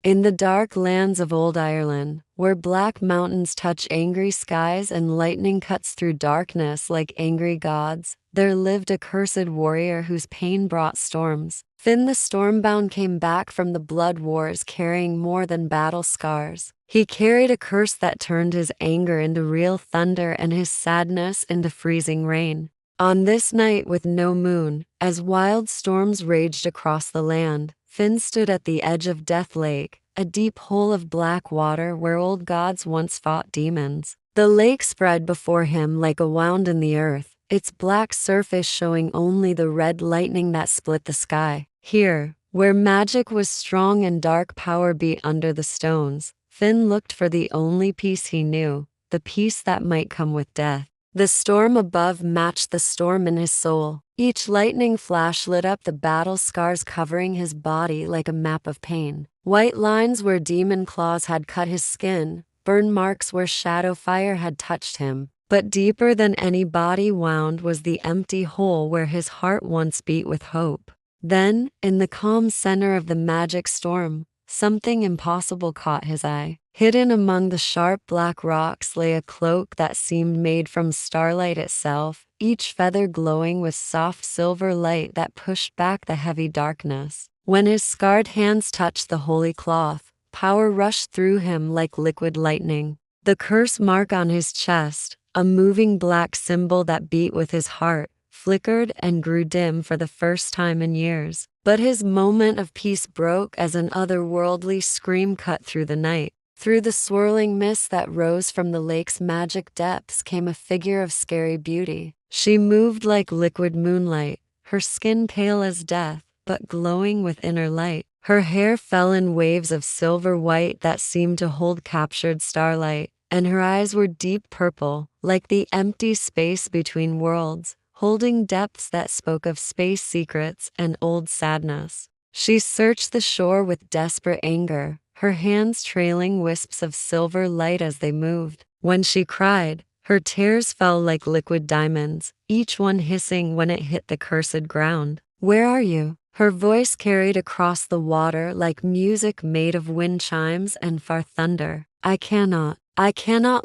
In the dark lands of old Ireland, where black mountains touch angry skies and lightning cuts through darkness like angry gods, there lived a cursed warrior whose pain brought storms. Finn the Stormbound came back from the blood wars carrying more than battle scars. He carried a curse that turned his anger into real thunder and his sadness into freezing rain. On this night with no moon, as wild storms raged across the land, Finn stood at the edge of Death Lake, a deep hole of black water where old gods once fought demons. The lake spread before him like a wound in the earth, its black surface showing only the red lightning that split the sky. Here, where magic was strong and dark power beat under the stones, Finn looked for the only peace he knew, the peace that might come with death. The storm above matched the storm in his soul. Each lightning flash lit up the battle scars covering his body like a map of pain. White lines where demon claws had cut his skin, burn marks where shadow fire had touched him. But deeper than any body wound was the empty hole where his heart once beat with hope. Then, in the calm center of the magic storm, something impossible caught his eye. Hidden among the sharp black rocks lay a cloak that seemed made from starlight itself, each feather glowing with soft silver light that pushed back the heavy darkness. When his scarred hands touched the holy cloth, power rushed through him like liquid lightning. The curse mark on his chest, a moving black symbol that beat with his heart, flickered and grew dim for the first time in years. But his moment of peace broke as an otherworldly scream cut through the night. Through the swirling mist that rose from the lake's magic depths came a figure of scary beauty. She moved like liquid moonlight, her skin pale as death, but glowing with inner light. Her hair fell in waves of silver white that seemed to hold captured starlight, and her eyes were deep purple, like the empty space between worlds, holding depths that spoke of space secrets and old sadness. She searched the shore with desperate anger, her hands trailing wisps of silver light as they moved. When she cried, her tears fell like liquid diamonds, each one hissing when it hit the cursed ground. "Where are you?" Her voice carried across the water like music made of wind chimes and far thunder. I cannot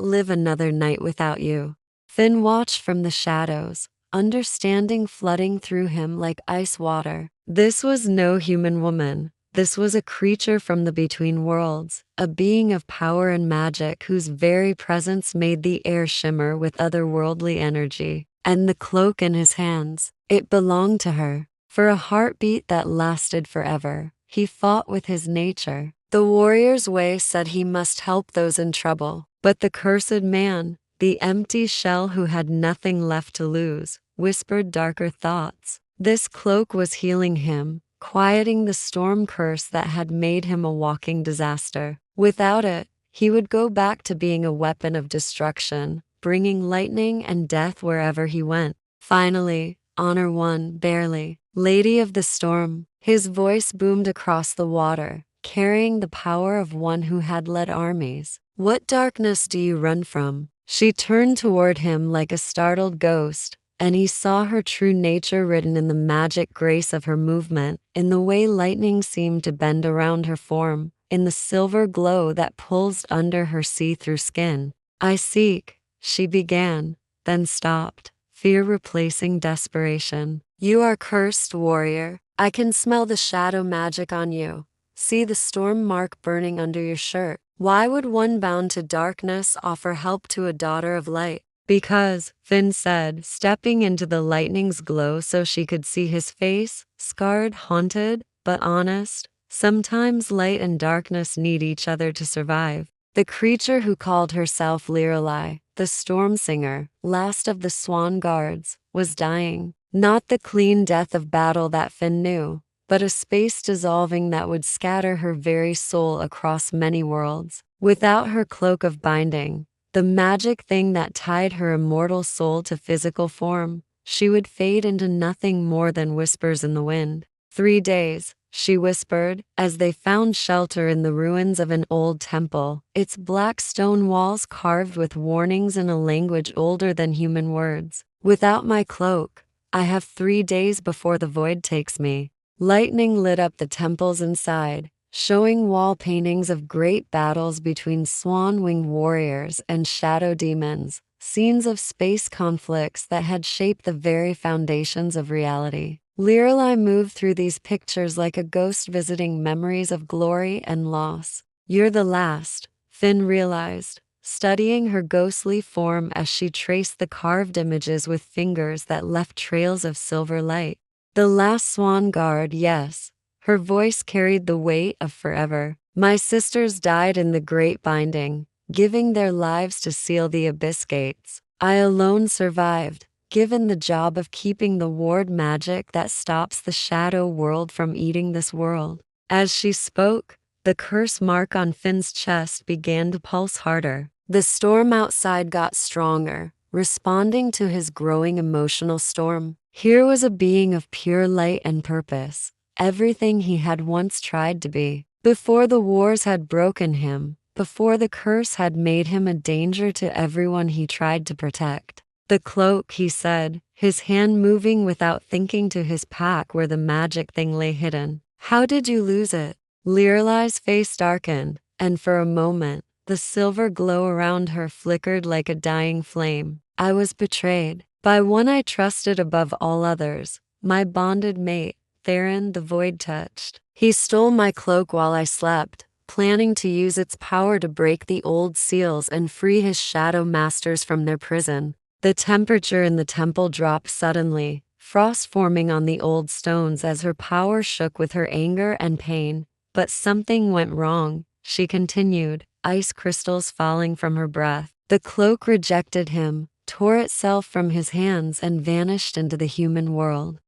live another night without you." Finn watched from the shadows, understanding flooding through him like ice water. This was no human woman. This was a creature from the between worlds, a being of power and magic whose very presence made the air shimmer with otherworldly energy. And the cloak in his hands, it belonged to her. For a heartbeat that lasted forever, he fought with his nature. The warrior's way said he must help those in trouble, but the cursed man, the empty shell who had nothing left to lose, whispered darker thoughts. This cloak was healing him, quieting the storm curse that had made him a walking disaster. Without it, he would go back to being a weapon of destruction, bringing lightning and death wherever he went. Finally, Honor won, barely. Lady of the Storm, his voice boomed across the water, carrying the power of one who had led armies. What darkness do you run from? She turned toward him like a startled ghost, and he saw her true nature written in the magic grace of her movement, in the way lightning seemed to bend around her form, in the silver glow that pulsed under her see-through skin. I seek, she began, then stopped, fear replacing desperation. You are cursed, warrior. I can smell the shadow magic on you. See the storm mark burning under your shirt. Why would one bound to darkness offer help to a daughter of light? Because, Finn said, stepping into the lightning's glow so she could see his face, scarred, haunted, but honest. Sometimes light and darkness need each other to survive. The creature who called herself Lirelai, the storm singer, last of the swan guards, was dying. Not the clean death of battle that Finn knew, but a space dissolving that would scatter her very soul across many worlds. Without her cloak of binding, the magic thing that tied her immortal soul to physical form, she would fade into nothing more than whispers in the wind. 3 days, she whispered, as they found shelter in the ruins of an old temple, its black stone walls carved with warnings in a language older than human words. Without my cloak, I have 3 days before the void takes me. Lightning lit up the temples inside, showing wall paintings of great battles between swan-winged warriors and shadow demons, scenes of space conflicts that had shaped the very foundations of reality. Lirelai moved through these pictures like a ghost visiting memories of glory and loss. "You're the last," Finn realized, studying her ghostly form as she traced the carved images with fingers that left trails of silver light. "The last swan guard, yes." Her voice carried the weight of forever. "My sisters died in the great binding, giving their lives to seal the abyss gates. I alone survived, given the job of keeping the ward magic that stops the shadow world from eating this world." As she spoke, the curse mark on Finn's chest began to pulse harder. The storm outside got stronger, responding to his growing emotional storm. Here was a being of pure light and purpose, everything he had once tried to be. Before the wars had broken him, before the curse had made him a danger to everyone he tried to protect. "The cloak," he said, his hand moving without thinking to his pack where the magic thing lay hidden. "How did you lose it?" Lirelai's face darkened, and for a moment, the silver glow around her flickered like a dying flame. "I was betrayed by one I trusted above all others, my bonded mate, Theron the Void Touched. He stole my cloak while I slept, planning to use its power to break the old seals and free his shadow masters from their prison." The temperature in the temple dropped suddenly, frost forming on the old stones as her power shook with her anger and pain. "But something went wrong," she continued, ice crystals falling from her breath. "The cloak rejected him, tore itself from his hands and vanished into the human world.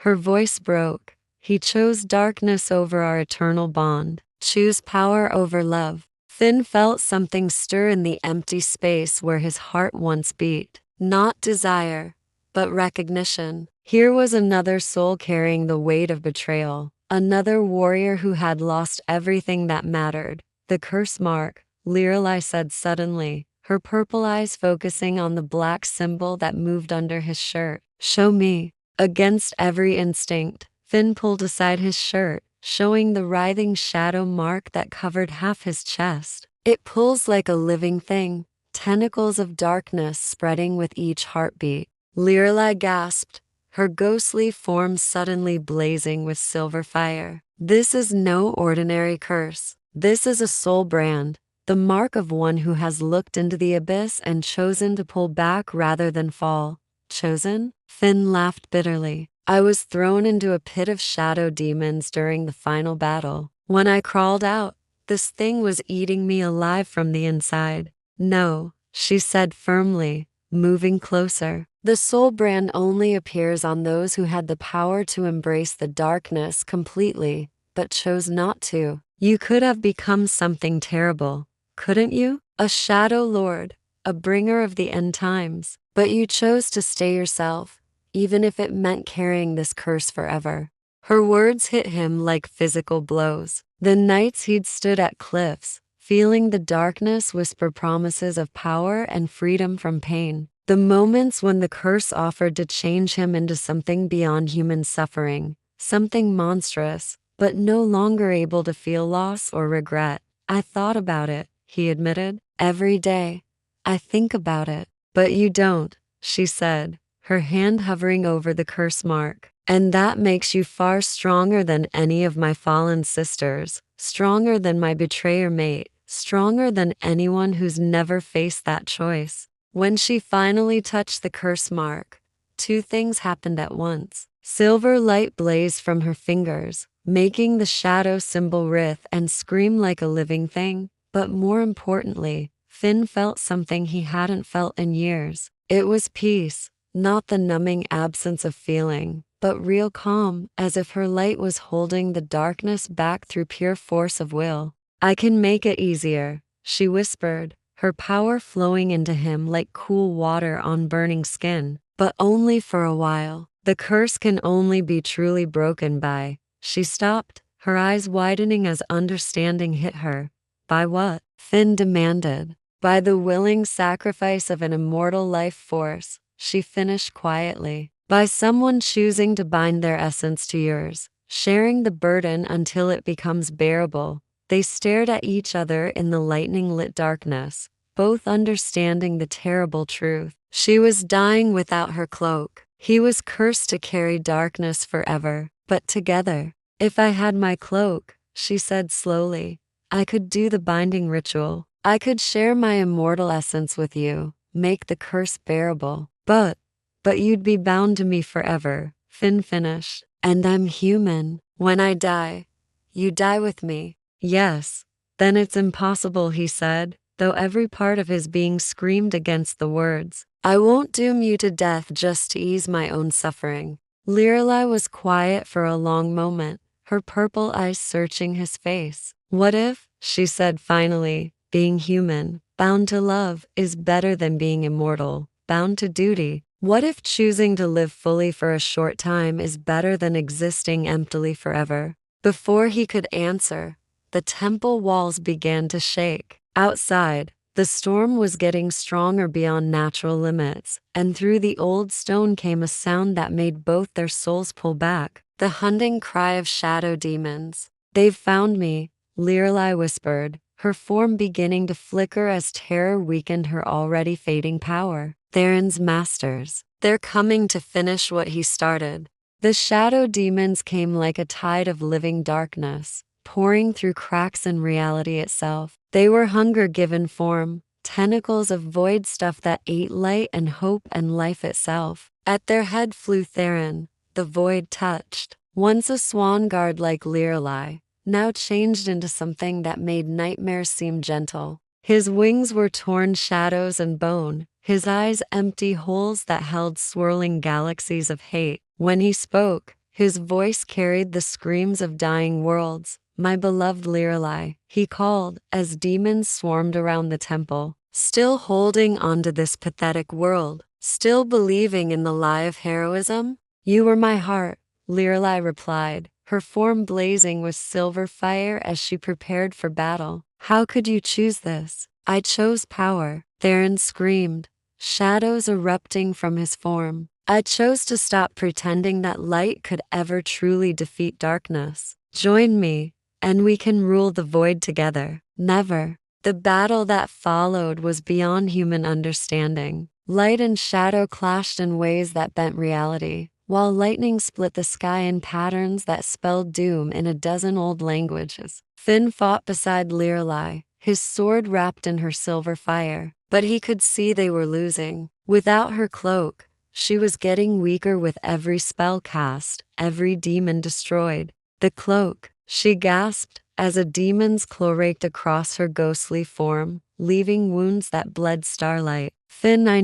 Her voice broke. "He chose darkness over our eternal bond, choose power over love." Finn felt something stir in the empty space where his heart once beat. Not desire, but recognition. Here was another soul carrying the weight of betrayal, another warrior who had lost everything that mattered. "The curse mark," Lirelai said suddenly, her purple eyes focusing on the black symbol that moved under his shirt. "Show me." Against every instinct, Finn pulled aside his shirt, showing the writhing shadow mark that covered half his chest. "It pulls like a living thing, tentacles of darkness spreading with each heartbeat." Lirelai gasped, her ghostly form suddenly blazing with silver fire. "This is no ordinary curse. This is a soul brand, the mark of one who has looked into the abyss and chosen to pull back rather than fall." "Chosen?" Finn laughed bitterly. "I was thrown into a pit of shadow demons during the final battle. When I crawled out, this thing was eating me alive from the inside." "No," she said firmly, moving closer. "The soul brand only appears on those who had the power to embrace the darkness completely, but chose not to. You could have become something terrible, couldn't you? A shadow lord, a bringer of the end times. But you chose to stay yourself, even if it meant carrying this curse forever." Her words hit him like physical blows. The nights he'd stood at cliffs, feeling the darkness whisper promises of power and freedom from pain. The moments when the curse offered to change him into something beyond human suffering, something monstrous, but no longer able to feel loss or regret. "I thought about it," he admitted. "Every day. I think about it." "But you don't," she said, her hand hovering over the curse mark. "And that makes you far stronger than any of my fallen sisters, stronger than my betrayer mate, stronger than anyone who's never faced that choice." When she finally touched the curse mark, two things happened at once. Silver light blazed from her fingers, making the shadow symbol writhe and scream like a living thing. But more importantly, Finn felt something he hadn't felt in years. It was peace, not the numbing absence of feeling, but real calm, as if her light was holding the darkness back through pure force of will. "I can make it easier," she whispered, her power flowing into him like cool water on burning skin. "But only for a while. The curse can only be truly broken by—" She stopped, her eyes widening as understanding hit her. "By what?" Finn demanded. "By the willing sacrifice of an immortal life force," she finished quietly. "By someone choosing to bind their essence to yours." sharing the burden until it becomes bearable. They stared at each other in the lightning-lit darkness, both understanding the terrible truth. She was dying without her cloak. He was cursed to carry darkness forever, but together. If I had my cloak, she said slowly, I could do the binding ritual. I could share my immortal essence with you, make the curse bearable. But you'd be bound to me forever, Finn finished. And I'm human. When I die, you die with me. Yes. Then it's impossible, he said, though every part of his being screamed against the words. I won't doom you to death just to ease my own suffering. Lirelai was quiet for a long moment, her purple eyes searching his face. What if, she said finally, being human, bound to love, is better than being immortal, bound to duty? What if choosing to live fully for a short time is better than existing emptily forever? Before he could answer, the temple walls began to shake. Outside, the storm was getting stronger beyond natural limits, and through the old stone came a sound that made both their souls pull back, the hunting cry of shadow demons. They've found me, Lirelai whispered, her form beginning to flicker as terror weakened her already fading power. Theron's masters. They're coming to finish what he started. The shadow demons came like a tide of living darkness, pouring through cracks in reality itself. They were hunger given form, tentacles of void stuff that ate light and hope and life itself. At their head flew Theron, the void touched. Once a swan guard like Lirelai, now changed into something that made nightmares seem gentle. His wings were torn shadows and bone, his eyes empty holes that held swirling galaxies of hate. When he spoke, his voice carried the screams of dying worlds. My beloved Lirelai, he called, as demons swarmed around the temple, still holding onto this pathetic world, still believing in the lie of heroism? You were my heart, Lirelai replied, her form blazing with silver fire as she prepared for battle. How could you choose this? I chose power, Theron screamed, shadows erupting from his form. I chose to stop pretending that light could ever truly defeat darkness. Join me, and we can rule the void together. Never. The battle that followed was beyond human understanding. Light and shadow clashed in ways that bent reality, while lightning split the sky in patterns that spelled doom in a dozen old languages. Finn fought beside Lirelai, his sword wrapped in her silver fire, but he could see they were losing. Without her cloak, she was getting weaker with every spell cast, every demon destroyed. The cloak, she gasped, as a demon's claw raked across her ghostly form, leaving wounds that bled starlight. Finn, I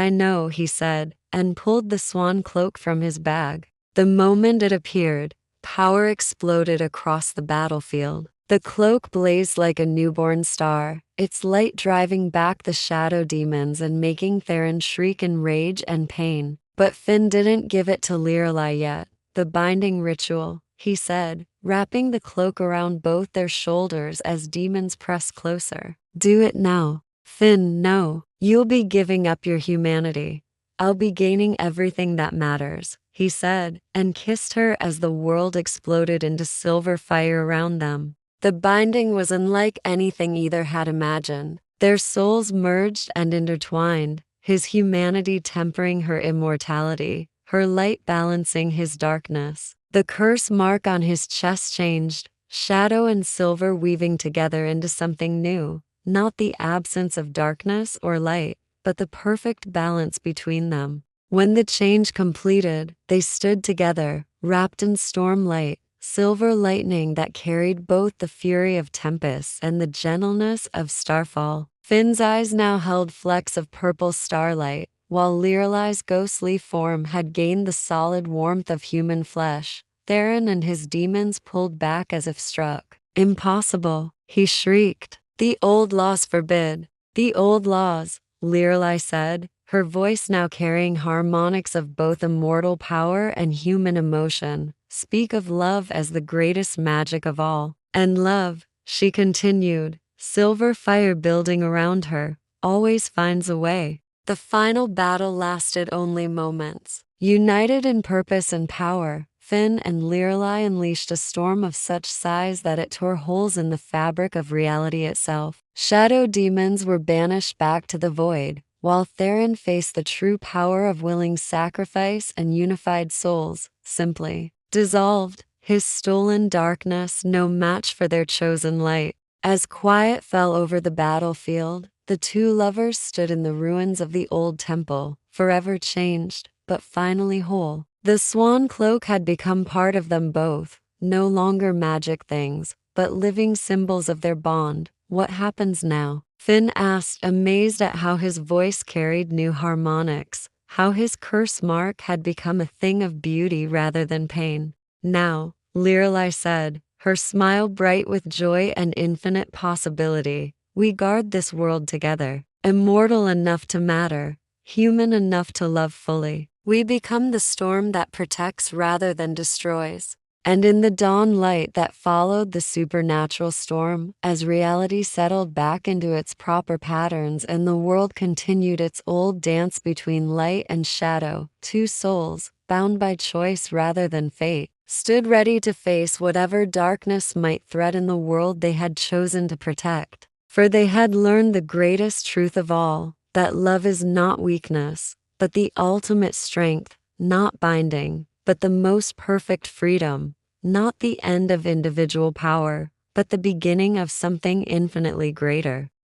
know, he said, and pulled the swan cloak from his bag. The moment it appeared, power exploded across the battlefield. The cloak blazed like a newborn star, its light driving back the shadow demons and making Theron shriek in rage and pain. But Finn didn't give it to Lirelai yet. The binding ritual, he said, wrapping the cloak around both their shoulders as demons pressed closer. Do it now. Finn, no. You'll be giving up your humanity. I'll be gaining everything that matters, he said, and kissed her as the world exploded into silver fire around them. The binding was unlike anything either had imagined. Their souls merged and intertwined, his humanity tempering her immortality, her light balancing his darkness. The curse mark on his chest changed, shadow and silver weaving together into something new, not the absence of darkness or light, but the perfect balance between them. When the change completed, they stood together, wrapped in stormlight, silver lightning that carried both the fury of tempests and the gentleness of starfall. Finn's eyes now held flecks of purple starlight, while Lirelai's ghostly form had gained the solid warmth of human flesh. Theron and his demons pulled back as if struck. Impossible, he shrieked. The old laws forbid. The old laws, Lirelai said, her voice now carrying harmonics of both immortal power and human emotion, speak of love as the greatest magic of all. And love, she continued, silver fire building around her, always finds a way. The final battle lasted only moments. United in purpose and power, Finn and Lirelai unleashed a storm of such size that it tore holes in the fabric of reality itself. Shadow demons were banished back to the void, while Theron faced the true power of willing sacrifice and unified souls, simply dissolved. His stolen darkness no match for their chosen light. As quiet fell over the battlefield, the two lovers stood in the ruins of the old temple, forever changed, but finally whole. The swan cloak had become part of them both, no longer magic things, but living symbols of their bond. What happens now? Finn asked, amazed at how his voice carried new harmonics, how his curse mark had become a thing of beauty rather than pain. Now, Lirelai said, her smile bright with joy and infinite possibility, we guard this world together, immortal enough to matter, human enough to love fully. We become the storm that protects rather than destroys. And in the dawn light that followed the supernatural storm, as reality settled back into its proper patterns and the world continued its old dance between light and shadow, two souls, bound by choice rather than fate, stood ready to face whatever darkness might threaten the world they had chosen to protect. For they had learned the greatest truth of all, that love is not weakness, but the ultimate strength, not binding, but the most perfect freedom, not the end of individual power, but the beginning of something infinitely greater.